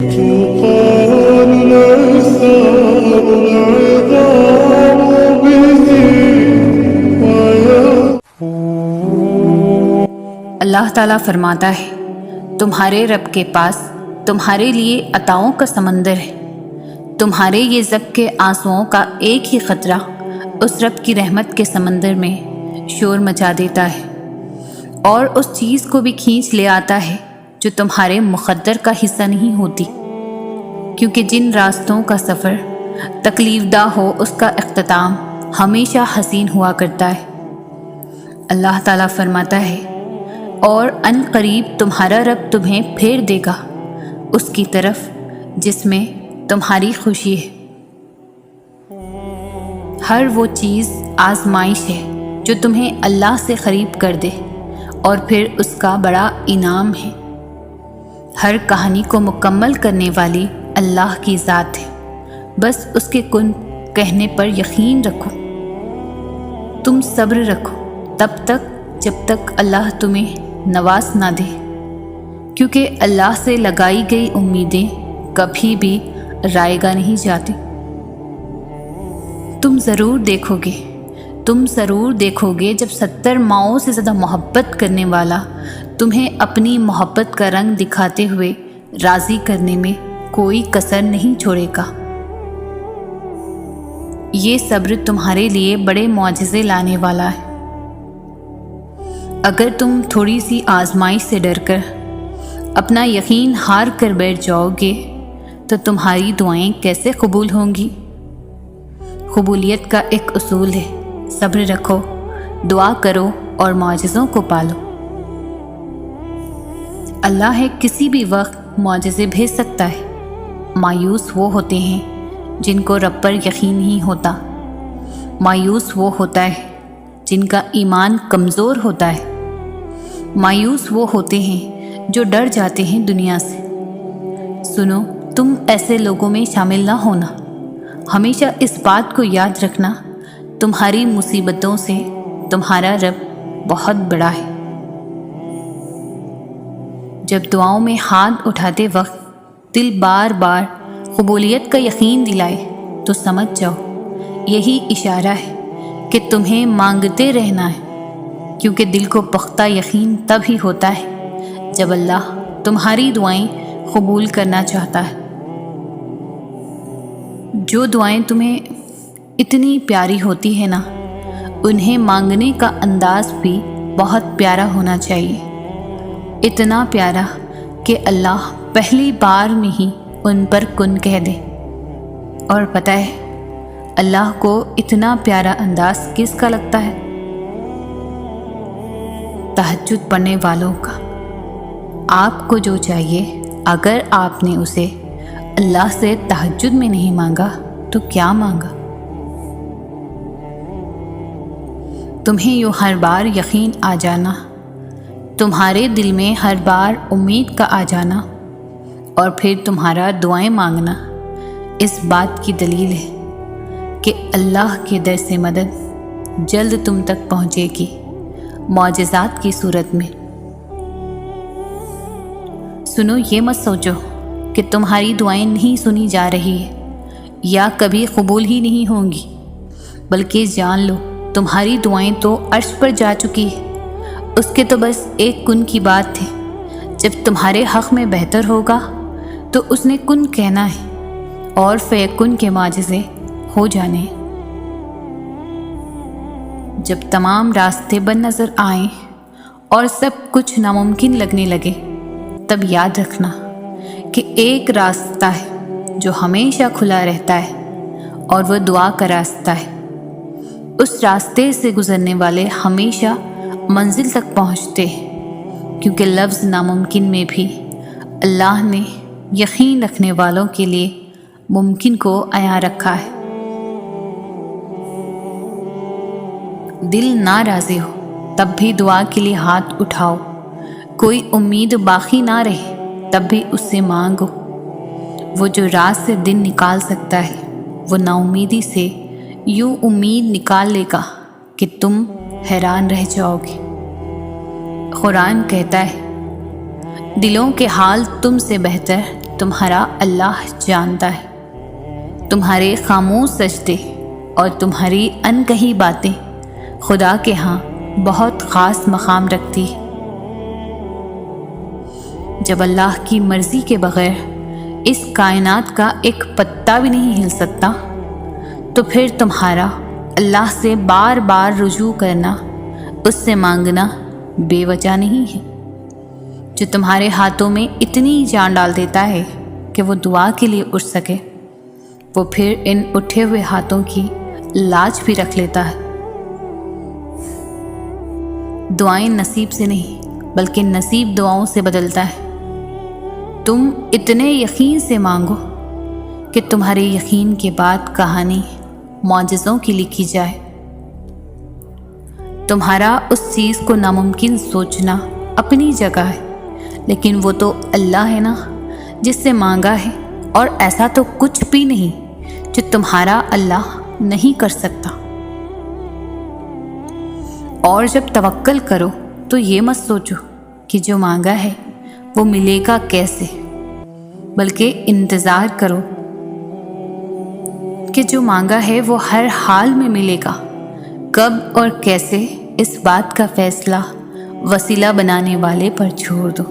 اللہ تعالیٰ فرماتا ہے، تمہارے رب کے پاس تمہارے لیے عطاؤں کا سمندر ہے۔ تمہارے یہ ضبط کے آنسوؤں کا ایک ہی قطرہ اس رب کی رحمت کے سمندر میں شور مچا دیتا ہے، اور اس چیز کو بھی کھینچ لے آتا ہے جو تمہارے مقدر کا حصہ نہیں ہوتی، کیونکہ جن راستوں کا سفر تکلیف دہ ہو اس کا اختتام ہمیشہ حسین ہوا کرتا ہے۔ اللہ تعالیٰ فرماتا ہے، اور ان قریب تمہارا رب تمہیں پھیر دے گا اس کی طرف جس میں تمہاری خوشی ہے۔ ہر وہ چیز آزمائش ہے جو تمہیں اللہ سے قریب کر دے، اور پھر اس کا بڑا انعام ہے۔ ہر کہانی کو مکمل کرنے والی اللہ کی ذات ہے، بس اس کے کن کہنے پر یقین رکھو۔ تم صبر رکھو تب تک جب تک اللہ تمہیں نواز نہ دے، کیونکہ اللہ سے لگائی گئی امیدیں کبھی بھی رائیگاں نہیں جاتی۔ تم ضرور دیکھو گے جب 70 ماؤں سے زیادہ محبت کرنے والا تمہیں اپنی محبت کا رنگ دکھاتے ہوئے راضی کرنے میں کوئی کسر نہیں چھوڑے گا۔ یہ صبر تمہارے لیے بڑے معجزے لانے والا ہے۔ اگر تم تھوڑی سی آزمائش سے ڈر کر اپنا یقین ہار کر بیٹھ جاؤ گے تو تمہاری دعائیں کیسے قبول ہوں گی؟ قبولیت کا ایک اصول ہے، صبر رکھو، دعا کرو اور معجزوں کو پالو۔ اللہ کسی بھی وقت معجزے بھیج سکتا ہے۔ مایوس وہ ہوتے ہیں جن کو رب پر یقین نہیں ہوتا۔ مایوس وہ ہوتا ہے جن کا ایمان کمزور ہوتا ہے۔ مایوس وہ ہوتے ہیں جو ڈر جاتے ہیں دنیا سے۔ سنو، تم ایسے لوگوں میں شامل نہ ہونا۔ ہمیشہ اس بات کو یاد رکھنا، تمہاری مصیبتوں سے تمہارا رب بہت بڑا ہے۔ جب دعاؤں میں ہاتھ اٹھاتے وقت دل بار بار قبولیت کا یقین دلائے تو سمجھ جاؤ یہی اشارہ ہے کہ تمہیں مانگتے رہنا ہے، کیونکہ دل کو پختہ یقین تب ہی ہوتا ہے جب اللہ تمہاری دعائیں قبول کرنا چاہتا ہے۔ جو دعائیں تمہیں اتنی پیاری ہوتی ہیں نا، انہیں مانگنے کا انداز بھی بہت پیارا ہونا چاہیے، اتنا پیارا کہ اللہ پہلی بار میں ہی ان پر کن کہہ دے۔ اور پتہ ہے اللہ کو اتنا پیارا انداز کس کا لگتا ہے؟ تہجد پڑھنے والوں کا۔ آپ کو جو چاہیے، اگر آپ نے اسے اللہ سے تہجد میں نہیں مانگا تو کیا مانگا؟ تمہیں یوں ہر بار یقین آ جانا، تمہارے دل میں ہر بار امید کا آ جانا، اور پھر تمہارا دعائیں مانگنا اس بات کی دلیل ہے کہ اللہ کے در سے مدد جلد تم تک پہنچے گی، معجزات کی صورت میں۔ سنو، یہ مت سوچو کہ تمہاری دعائیں نہیں سنی جا رہی ہے یا کبھی قبول ہی نہیں ہوں گی، بلکہ جان لو تمہاری دعائیں تو عرش پر جا چکی ہے۔ اس کے تو بس ایک کن کی بات تھی، جب تمہارے حق میں بہتر ہوگا تو اس نے کن کہنا ہے اور فیکن کے معجزے ہو جانے۔ جب تمام راستے بند نظر آئیں اور سب کچھ ناممکن لگنے لگے، تب یاد رکھنا کہ ایک راستہ ہے جو ہمیشہ کھلا رہتا ہے، اور وہ دعا کا راستہ ہے۔ اس راستے سے گزرنے والے ہمیشہ منزل تک پہنچتے ہیں، کیونکہ لفظ ناممکن میں بھی اللہ نے یقین رکھنے والوں کے لیے ممکن کو عیاں رکھا ہے۔ دل ناراضی ہو تب بھی دعا کے لیے ہاتھ اٹھاؤ، کوئی امید باقی نہ رہے تب بھی اس سے مانگو۔ وہ جو رات سے دن نکال سکتا ہے، وہ نا امیدی سے یوں امید نکال لے گا کہ تم حیران رہ جاؤ گے۔ قرآن کہتا ہے، دلوں کے حال تم سے بہتر تمہارا اللہ جانتا ہے۔ تمہارے خاموش سجدے اور تمہاری انکہی باتیں خدا کے ہاں بہت خاص مقام رکھتی ہے۔ جب اللہ کی مرضی کے بغیر اس کائنات کا ایک پتا بھی نہیں ہل سکتا، تو پھر تمہارا اللہ سے بار بار رجوع کرنا، اس سے مانگنا بے وجہ نہیں ہے۔ جو تمہارے ہاتھوں میں اتنی جان ڈال دیتا ہے کہ وہ دعا کے لیے اٹھ سکے، وہ پھر ان اٹھے ہوئے ہاتھوں کی لاج بھی رکھ لیتا ہے۔ دعائیں نصیب سے نہیں بلکہ نصیب دعاؤں سے بدلتا ہے۔ تم اتنے یقین سے مانگو کہ تمہارے یقین کے بعد کہانی معجزوں کی لکھی جائے۔ تمہارا اس چیز کو ناممکن سوچنا اپنی جگہ ہے، لیکن وہ تو اللہ ہے نا جس سے مانگا ہے، اور ایسا تو کچھ بھی نہیں جو تمہارا اللہ نہیں کر سکتا۔ اور جب توکل کرو تو یہ مت سوچو کہ جو مانگا ہے وہ ملے گا کیسے، بلکہ انتظار کرو کہ جو مانگا ہے وہ ہر حال میں ملے گا۔ کب اور کیسے، اس بات کا فیصلہ وسیلہ بنانے والے پر چھوڑ دو۔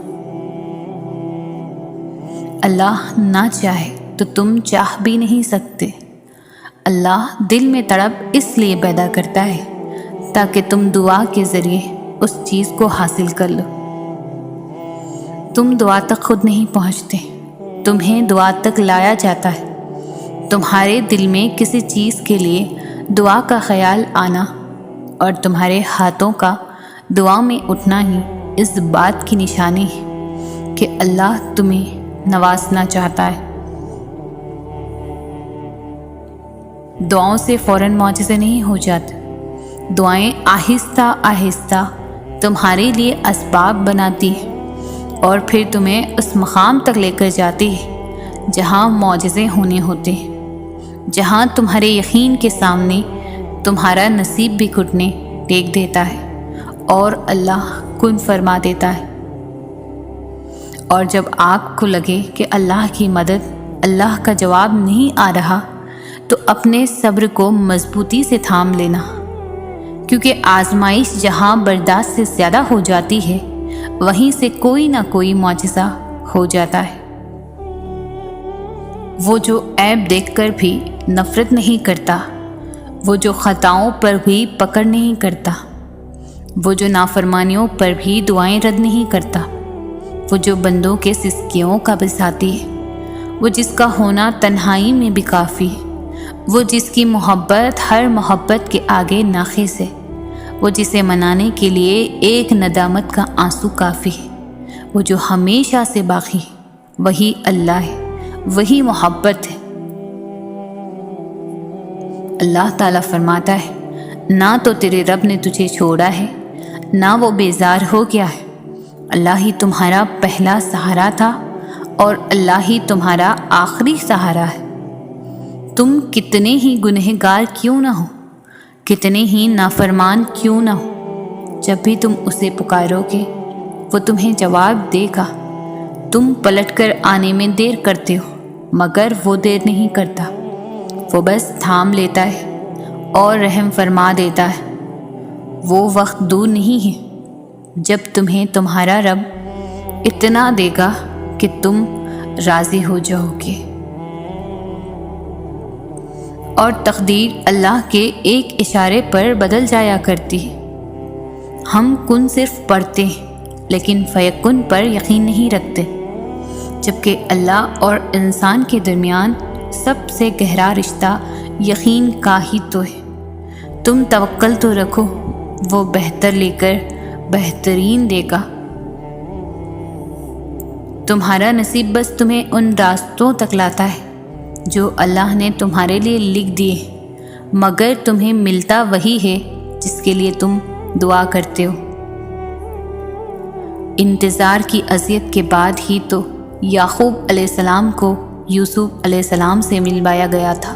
اللہ نہ چاہے تو تم چاہ بھی نہیں سکتے۔ اللہ دل میں تڑپ اس لیے پیدا کرتا ہے تاکہ تم دعا کے ذریعے اس چیز کو حاصل کر لو۔ تم دعا تک خود نہیں پہنچتے، تمہیں دعا تک لایا جاتا ہے۔ تمہارے دل میں کسی چیز کے لیے دعا کا خیال آنا اور تمہارے ہاتھوں کا دعا میں اٹھنا ہی اس بات کی نشانی ہے کہ اللہ تمہیں نوازنا چاہتا ہے۔ دعاؤں سے فوراً معجزے نہیں ہو جاتے۔ دعائیں آہستہ آہستہ تمہارے لیے اسباب بناتی ہے اور پھر تمہیں اس مقام تک لے کر جاتی ہے جہاں معجزے ہونے ہوتے ہیں، جہاں تمہارے یقین کے سامنے تمہارا نصیب بھی گھٹنے ٹیک دیتا ہے اور اللہ کن فرما دیتا ہے۔ اور جب آپ کو لگے کہ اللہ کی مدد، اللہ کا جواب نہیں آ رہا، تو اپنے صبر کو مضبوطی سے تھام لینا، کیونکہ آزمائش جہاں برداشت سے زیادہ ہو جاتی ہے وہیں سے کوئی نہ کوئی معجزہ ہو جاتا ہے۔ وہ جو عیب دیکھ کر بھی نفرت نہیں کرتا، وہ جو خطاؤں پر بھی پکڑ نہیں کرتا، وہ جو نافرمانیوں پر بھی دعائیں رد نہیں کرتا، وہ جو بندوں کے سسکیوں کا بساتی ہے، وہ جس کا ہونا تنہائی میں بھی کافی ہے، وہ جس کی محبت ہر محبت کے آگے ناقص ہے، وہ جسے منانے کے لیے ایک ندامت کا آنسو کافی ہے، وہ جو ہمیشہ سے باقی ہے، وہی اللہ ہے، وہی محبت ہے۔ اللہ تعالیٰ فرماتا ہے، نہ تو تیرے رب نے تجھے چھوڑا ہے، نہ وہ بیزار ہو گیا ہے۔ اللہ ہی تمہارا پہلا سہارا تھا اور اللہ ہی تمہارا آخری سہارا ہے۔ تم کتنے ہی گنہگار کیوں نہ ہو، کتنے ہی نافرمان کیوں نہ ہو، جب بھی تم اسے پکارو گے وہ تمہیں جواب دے گا۔ تم پلٹ کر آنے میں دیر کرتے ہو مگر وہ دیر نہیں کرتا، وہ بس تھام لیتا ہے اور رحم فرما دیتا ہے۔ وہ وقت دور نہیں ہے جب تمہیں تمہارا رب اتنا دے گا کہ تم راضی ہو جاؤ گے۔ اور تقدیر اللہ کے ایک اشارے پر بدل جایا کرتی ہے۔ ہم کن صرف پڑھتے ہیں لیکن فیکن پر یقین نہیں رکھتے، جبکہ اللہ اور انسان کے درمیان سب سے گہرا رشتہ یقین کا ہی تو ہے۔ تم توکل تو رکھو، وہ بہتر لے کر بہترین دے گا۔ تمہارا نصیب بس تمہیں ان راستوں تک لاتا ہے جو اللہ نے تمہارے لیے لکھ دیے، مگر تمہیں ملتا وہی ہے جس کے لیے تم دعا کرتے ہو۔ انتظار کی اذیت کے بعد ہی تو یعقوب علیہ السلام کو یوسف علیہ السلام سے ملوایا گیا تھا۔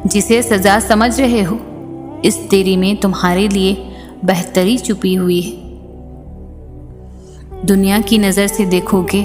جسے سزا سمجھ رہے ہو، اس دیری میں تمہارے لیے بہتری چھپی ہوئی ہے۔ دنیا کی نظر سے دیکھو گے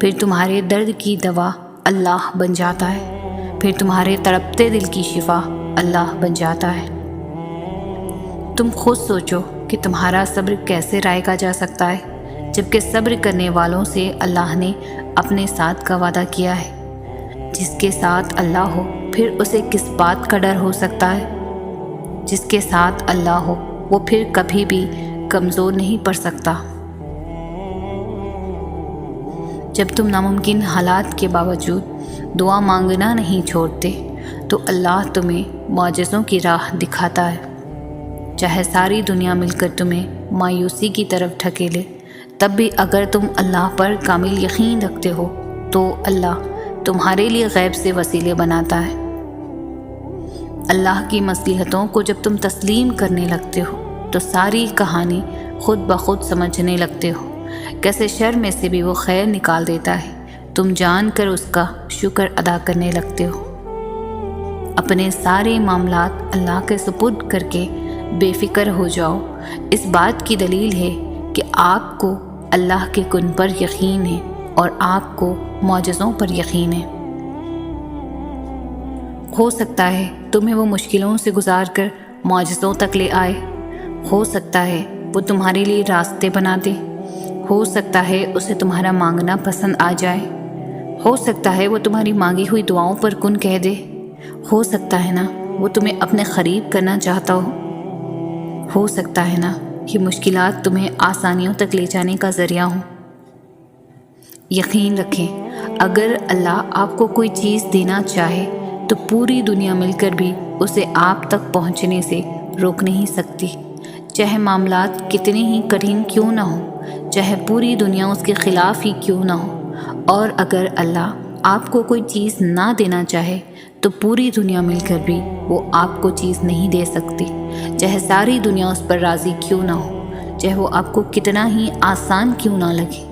پھر تمہارے درد کی دوا اللہ بن جاتا ہے، پھر تمہارے تڑپتے دل کی شفا اللہ بن جاتا ہے۔ تم خود سوچو کہ تمہارا صبر کیسے رائگا جا سکتا ہے، جبکہ صبر کرنے والوں سے اللہ نے اپنے ساتھ کا وعدہ کیا ہے۔ جس کے ساتھ اللہ ہو پھر اسے کس بات کا ڈر ہو سکتا ہے؟ جس کے ساتھ اللہ ہو وہ پھر کبھی بھی کمزور نہیں پڑ سکتا۔ جب تم ناممکن حالات کے باوجود دعا مانگنا نہیں چھوڑتے تو اللہ تمہیں معجزوں کی راہ دکھاتا ہے۔ چاہے ساری دنیا مل کر تمہیں مایوسی کی طرف ڈھکیلے، تب بھی اگر تم اللہ پر کامل یقین رکھتے ہو تو اللہ تمہارے لیے غیب سے وسیلے بناتا ہے۔ اللہ کی مصلحتوں کو جب تم تسلیم کرنے لگتے ہو تو ساری کہانی خود بخود سمجھنے لگتے ہو، کیسے شر میں سے بھی وہ خیر نکال دیتا ہے، تم جان کر اس کا شکر ادا کرنے لگتے ہو۔ اپنے سارے معاملات اللہ کے سپرد کر کے بے فکر ہو جاؤ۔ اس بات کی دلیل ہے کہ آپ کو اللہ کے کن پر یقین ہے اور آپ کو معجزوں پر یقین ہے۔ ہو سکتا ہے تمہیں وہ مشکلوں سے گزار کر معجزوں تک لے آئے، ہو سکتا ہے وہ تمہارے لیے راستے بنا دے، ہو سکتا ہے اسے تمہارا مانگنا پسند آ جائے، ہو سکتا ہے وہ تمہاری مانگی ہوئی دعاؤں پر کن کہہ دے، ہو سکتا ہے نا وہ تمہیں اپنے قریب کرنا چاہتا ہو سکتا ہے نا یہ مشکلات تمہیں آسانیوں تک لے جانے کا ذریعہ ہوں۔ یقین رکھیں، اگر اللہ آپ کو کوئی چیز دینا چاہے تو پوری دنیا مل کر بھی اسے آپ تک پہنچنے سے روک نہیں سکتی، چاہے معاملات کتنے ہی کٹھن کیوں نہ ہوں، چاہے پوری دنیا اس کے خلاف ہی کیوں نہ ہو۔ اور اگر اللہ آپ کو کوئی چیز نہ دینا چاہے تو پوری دنیا مل کر بھی وہ آپ کو چیز نہیں دے سکتی، چاہے ساری دنیا اس پر راضی کیوں نہ ہو، چاہے وہ آپ کو کتنا ہی آسان کیوں نہ لگے۔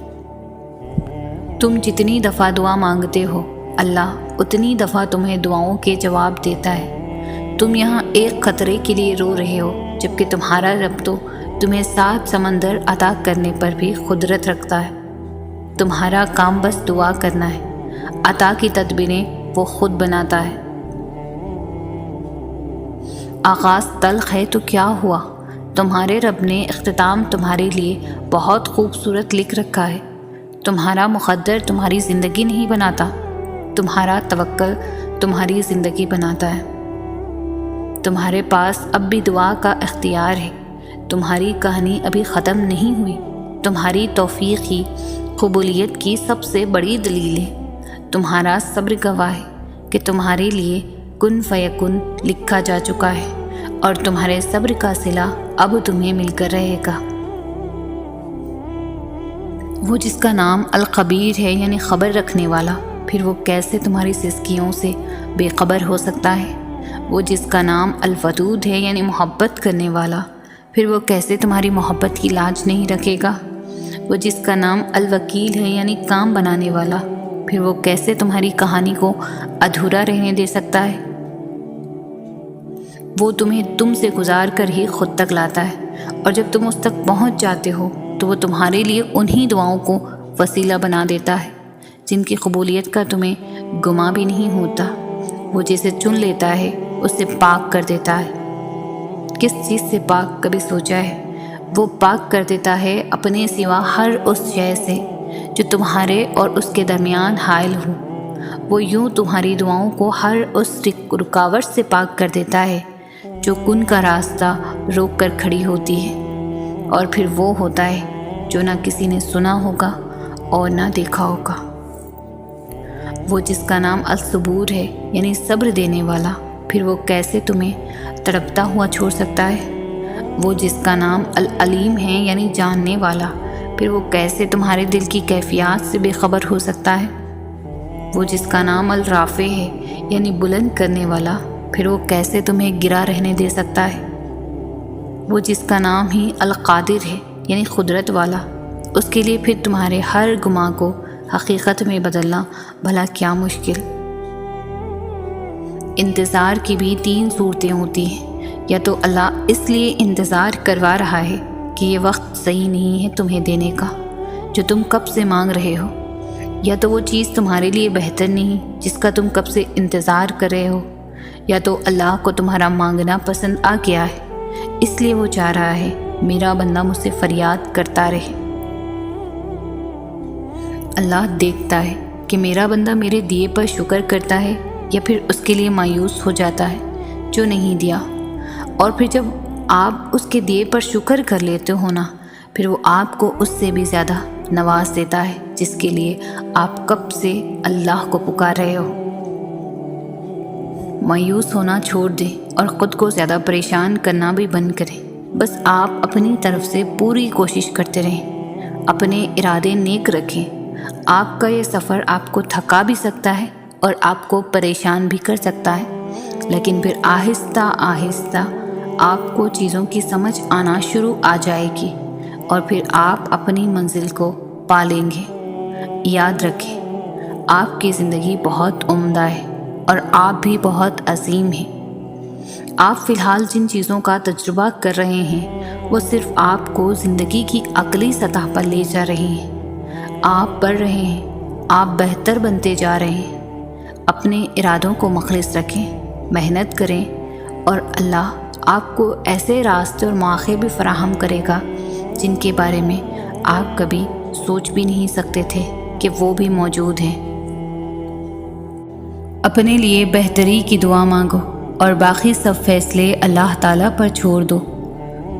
تم جتنی دفعہ دعا مانگتے ہو اللہ اتنی دفعہ تمہیں دعاؤں کے جواب دیتا ہے۔ تم یہاں ایک خطرے کے لیے رو رہے ہو جبکہ تمہارا رب تو تمہیں 7 سمندر عطا کرنے پر بھی قدرت رکھتا ہے۔ تمہارا کام بس دعا کرنا ہے، عطا کی تدبیریں وہ خود بناتا ہے۔ آغاز تلخ ہے تو کیا ہوا، تمہارے رب نے اختتام تمہارے لیے بہت خوبصورت لکھ رکھا ہے۔ تمہارا مقدر تمہاری زندگی نہیں بناتا، تمہارا توکل تمہاری زندگی بناتا ہے۔ تمہارے پاس اب بھی دعا کا اختیار ہے، تمہاری کہانی ابھی ختم نہیں ہوئی، تمہاری توفیق ہی قبولیت کی سب سے بڑی دلیل ہے۔ تمہارا صبر گواہ ہے کہ تمہارے لیے کن فیکن لکھا جا چکا ہے اور تمہارے صبر کا صلہ اب تمہیں مل کر رہے گا۔ وہ جس کا نام الخبیر ہے یعنی خبر رکھنے والا، پھر وہ کیسے تمہاری سسکیوں سے بے خبر ہو سکتا ہے؟ وہ جس کا نام الودود ہے یعنی محبت کرنے والا، پھر وہ کیسے تمہاری محبت کی لاج نہیں رکھے گا؟ وہ جس کا نام الوکیل ہے یعنی کام بنانے والا، پھر وہ کیسے تمہاری کہانی کو ادھورا رہنے دے سکتا ہے؟ وہ تمہیں تم سے گزار کر ہی خود تک لاتا ہے، اور جب تم اس تک پہنچ جاتے ہو تو وہ تمہارے لیے انہی دعاؤں کو وسیلہ بنا دیتا ہے جن کی قبولیت کا تمہیں گمان بھی نہیں ہوتا۔ وہ جسے چن لیتا ہے اسے پاک کر دیتا ہے۔ کس چیز سے پاک کبھی سوچا ہے؟ وہ پاک کر دیتا ہے اپنے سوا ہر اس شے سے جو تمہارے اور اس کے درمیان حائل ہو۔ وہ یوں تمہاری دعاؤں کو ہر اس رکاوٹ سے پاک کر دیتا ہے جو کن کا راستہ روک کر کھڑی ہوتی ہے، اور پھر وہ ہوتا ہے جو نہ کسی نے سنا ہوگا اور نہ دیکھا ہوگا۔ وہ جس کا نام الصبور ہے یعنی صبر دینے والا، پھر وہ کیسے تمہیں تڑپتا ہوا چھوڑ سکتا ہے؟ وہ جس کا نام العلیم ہے یعنی جاننے والا، پھر وہ کیسے تمہارے دل کی کیفیات سے بے خبر ہو سکتا ہے؟ وہ جس کا نام الرافع ہے یعنی بلند کرنے والا، پھر وہ کیسے تمہیں گرا رہنے دے سکتا ہے؟ وہ جس کا نام ہی القادر ہے یعنی قدرت والا، اس کے لیے پھر تمہارے ہر گمان کو حقیقت میں بدلنا بھلا کیا مشکل۔ انتظار کی بھی 3 صورتیں ہوتی ہیں، یا تو اللہ اس لیے انتظار کروا رہا ہے کہ یہ وقت صحیح نہیں ہے تمہیں دینے کا جو تم کب سے مانگ رہے ہو، یا تو وہ چیز تمہارے لیے بہتر نہیں جس کا تم کب سے انتظار کر رہے ہو، یا تو اللہ کو تمہارا مانگنا پسند آ گیا ہے، اس لیے وہ چاہ رہا ہے میرا بندہ مجھ سے فریاد کرتا رہے۔ اللہ دیکھتا ہے کہ میرا بندہ میرے دیے پر شکر کرتا ہے یا پھر اس کے لیے مایوس ہو جاتا ہے جو نہیں دیا، اور پھر جب آپ اس کے دیے پر شکر کر لیتے ہو نا، پھر وہ آپ کو اس سے بھی زیادہ نواز دیتا ہے جس کے لیے آپ کب سے اللہ کو پکار رہے ہو۔ مایوس ہونا چھوڑ دیں اور خود کو زیادہ پریشان کرنا بھی بند کریں۔ بس آپ اپنی طرف سے پوری کوشش کرتے رہیں، اپنے ارادے نیک رکھیں۔ آپ کا یہ سفر آپ کو تھکا بھی سکتا ہے اور آپ کو پریشان بھی کر سکتا ہے، لیکن پھر آہستہ آہستہ آپ کو چیزوں کی سمجھ آنا شروع آ جائے گی اور پھر آپ اپنی منزل کو پا لیں گے۔ یاد رکھیں، آپ کی زندگی بہت عمدہ ہے اور آپ بھی بہت عظیم ہیں۔ آپ فی الحال جن چیزوں کا تجربہ کر رہے ہیں وہ صرف آپ کو زندگی کی عقلی سطح پر لے جا رہے ہیں۔ آپ پڑھ رہے ہیں، آپ بہتر بنتے جا رہے ہیں۔ اپنے ارادوں کو مخلص رکھیں، محنت کریں، اور اللہ آپ کو ایسے راستے اور مواقع بھی فراہم کرے گا جن کے بارے میں آپ کبھی سوچ بھی نہیں سکتے تھے کہ وہ بھی موجود ہیں۔ اپنے لیے بہتری کی دعا مانگو اور باقی سب فیصلے اللہ تعالیٰ پر چھوڑ دو۔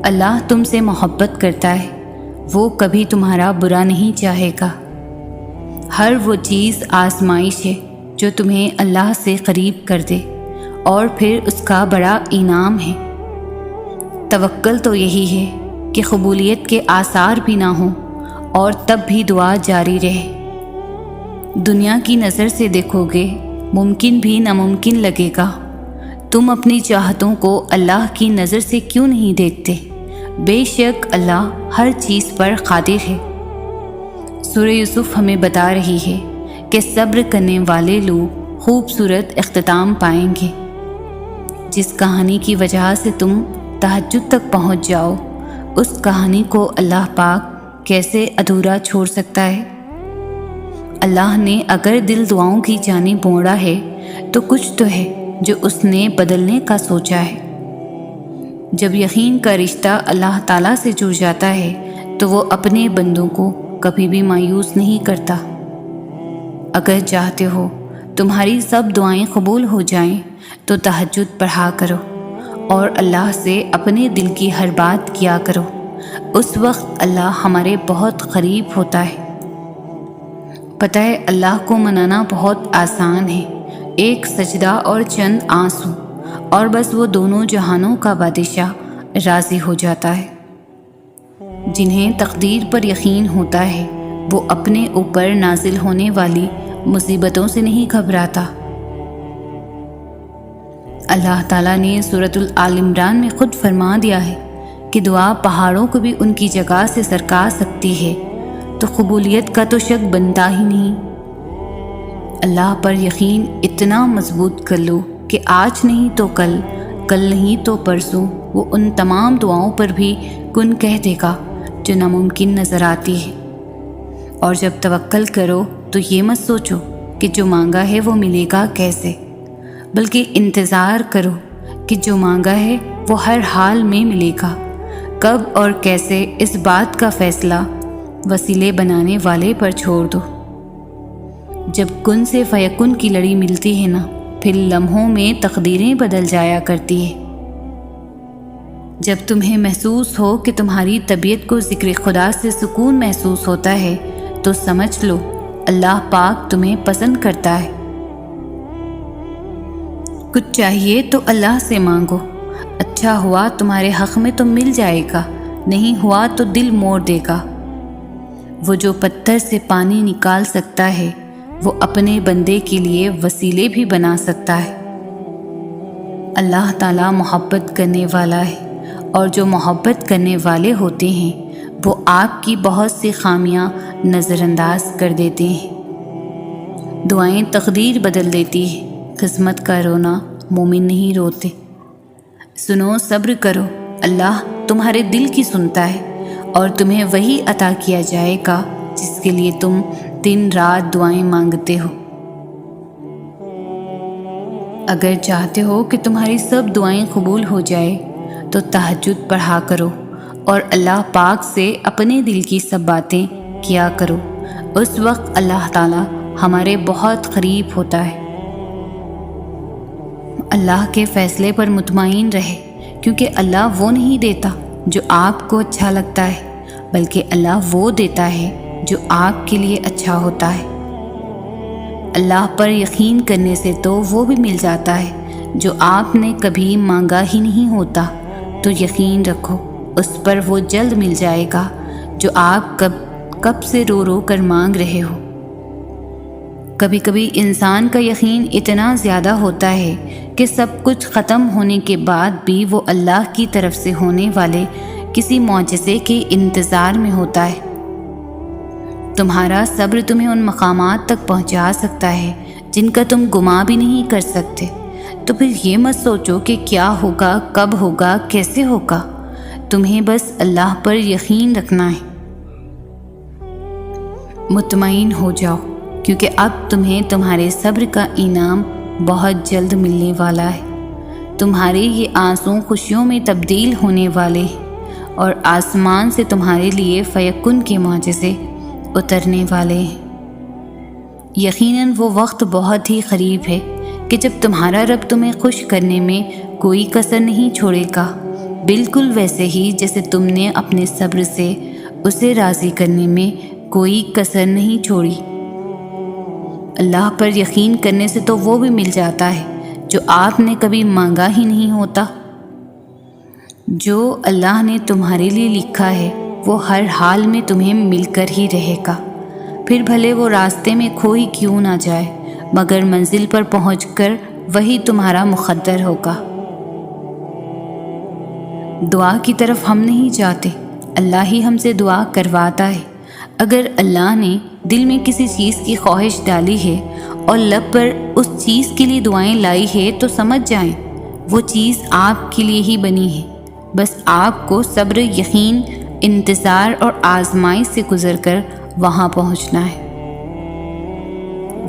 اللہ تم سے محبت کرتا ہے، وہ کبھی تمہارا برا نہیں چاہے گا۔ ہر وہ چیز آزمائش ہے جو تمہیں اللہ سے قریب کر دے اور پھر اس کا بڑا انعام ہے۔ توکل تو یہی ہے کہ قبولیت کے آثار بھی نہ ہوں اور تب بھی دعا جاری رہے۔ دنیا کی نظر سے دیکھو گے ممکن بھی ناممکن لگے گا۔ تم اپنی چاہتوں کو اللہ کی نظر سے کیوں نہیں دیکھتے؟ بے شک اللہ ہر چیز پر قادر ہے۔ سورہ یوسف ہمیں بتا رہی ہے کہ صبر کرنے والے لوگ خوبصورت اختتام پائیں گے۔ جس کہانی کی وجہ سے تم تہجد تک پہنچ جاؤ، اس کہانی کو اللہ پاک کیسے ادھورا چھوڑ سکتا ہے؟ اللہ نے اگر دل دعاؤں کی جانب موڑا ہے تو کچھ تو ہے جو اس نے بدلنے کا سوچا ہے۔ جب یقین کا رشتہ اللہ تعالیٰ سے جڑ جاتا ہے تو وہ اپنے بندوں کو کبھی بھی مایوس نہیں کرتا۔ اگر چاہتے ہو تمہاری سب دعائیں قبول ہو جائیں تو تہجد پڑھا کرو اور اللہ سے اپنے دل کی ہر بات کیا کرو۔ اس وقت اللہ ہمارے بہت قریب ہوتا ہے۔ پتہ ہے اللہ کو منانا بہت آسان ہے، ایک سجدہ اور چند آنسو، اور بس وہ دونوں جہانوں کا بادشاہ راضی ہو جاتا ہے۔ جنہیں تقدیر پر یقین ہوتا ہے وہ اپنے اوپر نازل ہونے والی مصیبتوں سے نہیں گھبراتا۔ اللہ تعالیٰ نے سورۃ آل عمران میں خود فرما دیا ہے کہ دعا پہاڑوں کو بھی ان کی جگہ سے سرکا سکتی ہے، تو قبولیت کا تو شک بنتا ہی نہیں۔ اللہ پر یقین اتنا مضبوط کر لو کہ آج نہیں تو کل، کل نہیں تو پرسوں وہ ان تمام دعاؤں پر بھی کن کہہ دے گا جو ناممکن نظر آتی ہے۔ اور جب توکل کرو تو یہ مت سوچو کہ جو مانگا ہے وہ ملے گا کیسے، بلکہ انتظار کرو کہ جو مانگا ہے وہ ہر حال میں ملے گا۔ کب اور کیسے اس بات کا فیصلہ وسیلے بنانے والے پر چھوڑ دو۔ جب کن سے فیکن کی لڑی ملتی ہے نا، پھر لمحوں میں تقدیریں بدل جایا کرتی ہے۔ جب تمہیں محسوس ہو کہ تمہاری طبیعت کو ذکر خدا سے سکون محسوس ہوتا ہے تو سمجھ لو اللہ پاک تمہیں پسند کرتا ہے۔ کچھ چاہیے تو اللہ سے مانگو، اچھا ہوا تمہارے حق میں تو مل جائے گا، نہیں ہوا تو دل موڑ دے گا۔ وہ جو پتھر سے پانی نکال سکتا ہے وہ اپنے بندے کے لیے وسیلے بھی بنا سکتا ہے۔ اللہ تعالیٰ محبت کرنے والا ہے، اور جو محبت کرنے والے ہوتے ہیں وہ آپ کی بہت سی خامیاں نظر انداز کر دیتے ہیں۔ دعائیں تقدیر بدل دیتی ہے، قسمت کا رونا مومن نہیں روتے۔ سنو، صبر کرو، اللہ تمہارے دل کی سنتا ہے اور تمہیں وہی عطا کیا جائے گا جس کے لیے تم دن رات دعائیں مانگتے ہو۔ اگر چاہتے ہو کہ تمہاری سب دعائیں قبول ہو جائے تو تہجد پڑھا کرو اور اللہ پاک سے اپنے دل کی سب باتیں کیا کرو۔ اس وقت اللہ تعالیٰ ہمارے بہت قریب ہوتا ہے۔ اللہ کے فیصلے پر مطمئن رہے، کیونکہ اللہ وہ نہیں دیتا جو آپ کو اچھا لگتا ہے، بلکہ اللہ وہ دیتا ہے جو آپ کے لیے اچھا ہوتا ہے۔ اللہ پر یقین کرنے سے تو وہ بھی مل جاتا ہے جو آپ نے کبھی مانگا ہی نہیں ہوتا، تو یقین رکھو اس پر وہ جلد مل جائے گا جو آپ کب سے رو رو کر مانگ رہے ہو۔ کبھی کبھی انسان کا یقین اتنا زیادہ ہوتا ہے کہ سب کچھ ختم ہونے کے بعد بھی وہ اللہ کی طرف سے ہونے والے کسی معجزے کے انتظار میں ہوتا ہے۔ تمہارا صبر تمہیں ان مقامات تک پہنچا سکتا ہے جن کا تم گمان بھی نہیں کر سکتے، تو پھر یہ مت سوچو کہ کیا ہوگا، کب ہوگا، کیسے ہوگا۔ تمہیں بس اللہ پر یقین رکھنا ہے۔ مطمئن ہو جاؤ، کیونکہ اب تمہیں تمہارے صبر کا انعام بہت جلد ملنے والا ہے۔ تمہارے یہ آنسو خوشیوں میں تبدیل ہونے والے ہیں اور آسمان سے تمہارے لیے فیکن کے معجزے اترنے والے ہیں۔ یقیناً وہ وقت بہت ہی قریب ہے کہ جب تمہارا رب تمہیں خوش کرنے میں کوئی کسر نہیں چھوڑے گا، بالکل ویسے ہی جیسے تم نے اپنے صبر سے اسے راضی کرنے میں کوئی کسر نہیں چھوڑی۔ اللہ پر یقین کرنے سے تو وہ بھی مل جاتا ہے جو آپ نے کبھی مانگا ہی نہیں ہوتا۔ جو اللہ نے تمہارے لیے لکھا ہے وہ ہر حال میں تمہیں مل کر ہی رہے گا، پھر بھلے وہ راستے میں کھو ہی کیوں نہ جائے، مگر منزل پر پہنچ کر وہی تمہارا مقدر ہوگا۔ دعا کی طرف ہم نہیں جاتے، اللہ ہی ہم سے دعا کرواتا ہے۔ اگر اللہ نے دل میں کسی چیز کی خواہش ڈالی ہے اور لب پر اس چیز کے لیے دعائیں لائی ہے تو سمجھ جائیں وہ چیز آپ کے لیے ہی بنی ہے۔ بس آپ کو صبر، یقین، انتظار اور آزمائش سے گزر کر وہاں پہنچنا ہے۔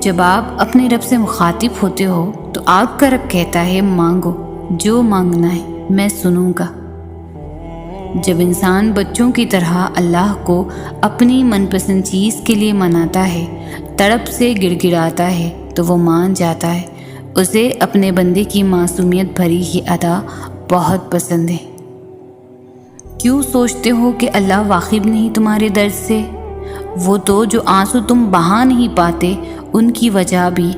جب آپ اپنے رب سے مخاطب ہوتے ہو تو آپ کا رب کہتا ہے مانگو، جو مانگنا ہے میں سنوں گا۔ جب انسان بچوں کی طرح اللہ کو اپنی من پسند چیز کے لیے مناتا ہے، تڑپ سے گڑ گڑاتا ہے تو وہ مان جاتا ہے۔ اسے اپنے بندے کی معصومیت بھری یہ ادا بہت پسند ہے۔ کیوں سوچتے ہو کہ اللہ واقف نہیں تمہارے درد سے؟ وہ تو جو آنسو تم بہا نہیں پاتے ان کی وجہ بھی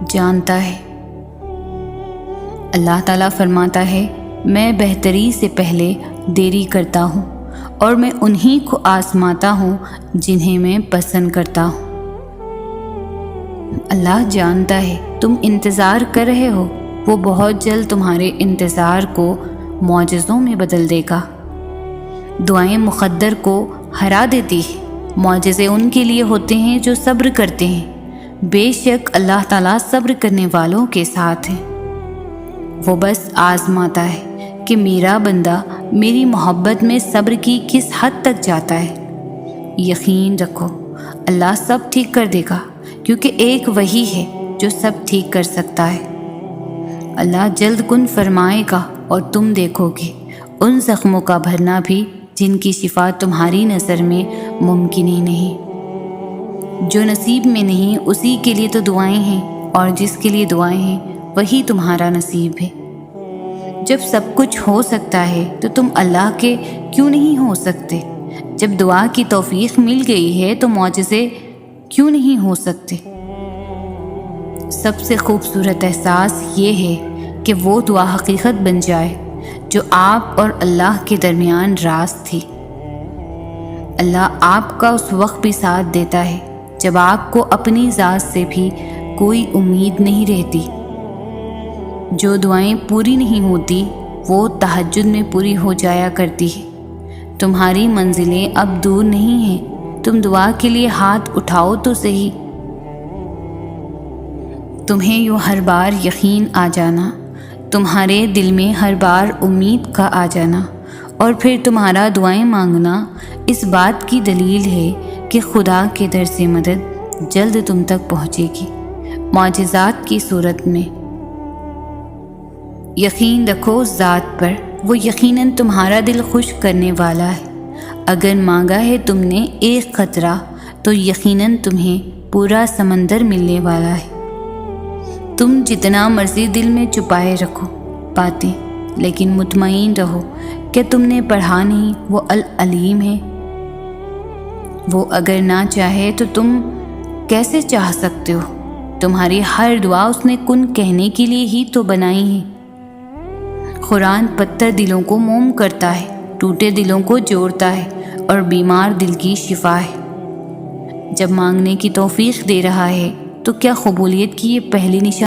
جانتا ہے۔ اللہ تعالیٰ فرماتا ہے میں بہتری سے پہلے دیری کرتا ہوں اور میں انہی کو آزماتا ہوں جنہیں میں پسند کرتا ہوں۔ اللہ جانتا ہے تم انتظار کر رہے ہو، وہ بہت جلد تمہارے انتظار کو معجزوں میں بدل دے گا۔ دعائیں مقدر کو ہرا دیتی ہیں، معجزے ان کے لیے ہوتے ہیں جو صبر کرتے ہیں۔ بے شک اللہ تعالیٰ صبر کرنے والوں کے ساتھ ہے۔ وہ بس آزماتا ہے کہ میرا بندہ میری محبت میں صبر کی کس حد تک جاتا ہے۔ یقین رکھو اللہ سب ٹھیک کر دے گا، کیونکہ ایک وہی ہے جو سب ٹھیک کر سکتا ہے۔ اللہ جلد کن فرمائے گا اور تم دیکھو گے ان زخموں کا بھرنا بھی جن کی شفا تمہاری نظر میں ممکن ہی نہیں۔ جو نصیب میں نہیں اسی کے لیے تو دعائیں ہیں، اور جس کے لیے دعائیں ہیں وہی تمہارا نصیب ہے۔ جب سب کچھ ہو سکتا ہے تو تم اللہ کے کیوں نہیں ہو سکتے؟ جب دعا کی توفیق مل گئی ہے تو معجزے کیوں نہیں ہو سکتے؟ سب سے خوبصورت احساس یہ ہے کہ وہ دعا حقیقت بن جائے جو آپ اور اللہ کے درمیان راز تھی۔ اللہ آپ کا اس وقت بھی ساتھ دیتا ہے جب آپ کو اپنی ذات سے بھی کوئی امید نہیں رہتی۔ جو دعائیں پوری نہیں ہوتی وہ تہجد میں پوری ہو جایا کرتی ہے۔ تمہاری منزلیں اب دور نہیں ہیں، تم دعا کے لیے ہاتھ اٹھاؤ تو صحیح۔ تمہیں یوں ہر بار یقین آ جانا، تمہارے دل میں ہر بار امید کا آ جانا اور پھر تمہارا دعائیں مانگنا اس بات کی دلیل ہے کہ خدا کے در سے مدد جلد تم تک پہنچے گی، معجزات کی صورت میں۔ یقین رکھو اس ذات پر، وہ یقیناً تمہارا دل خوش کرنے والا ہے۔ اگر مانگا ہے تم نے ایک قطرہ تو یقیناً تمہیں پورا سمندر ملنے والا ہے۔ تم جتنا مرضی دل میں چھپائے رکھو باتیں، لیکن مطمئن رہو کہ تم نے پڑھا نہیں، وہ العلیم ہے۔ وہ اگر نہ چاہے تو تم کیسے چاہ سکتے ہو؟ تمہاری ہر دعا اس نے کن کہنے کے لیے ہی تو بنائی ہے۔ قرآن پتھر دلوں کو موم کرتا ہے، ٹوٹے دلوں کو جوڑتا ہے اور بیمار دل کی شفا ہے۔ جب مانگنے کی توفیق دے رہا ہے تو کیا قبولیت کی یہ پہلی نشانی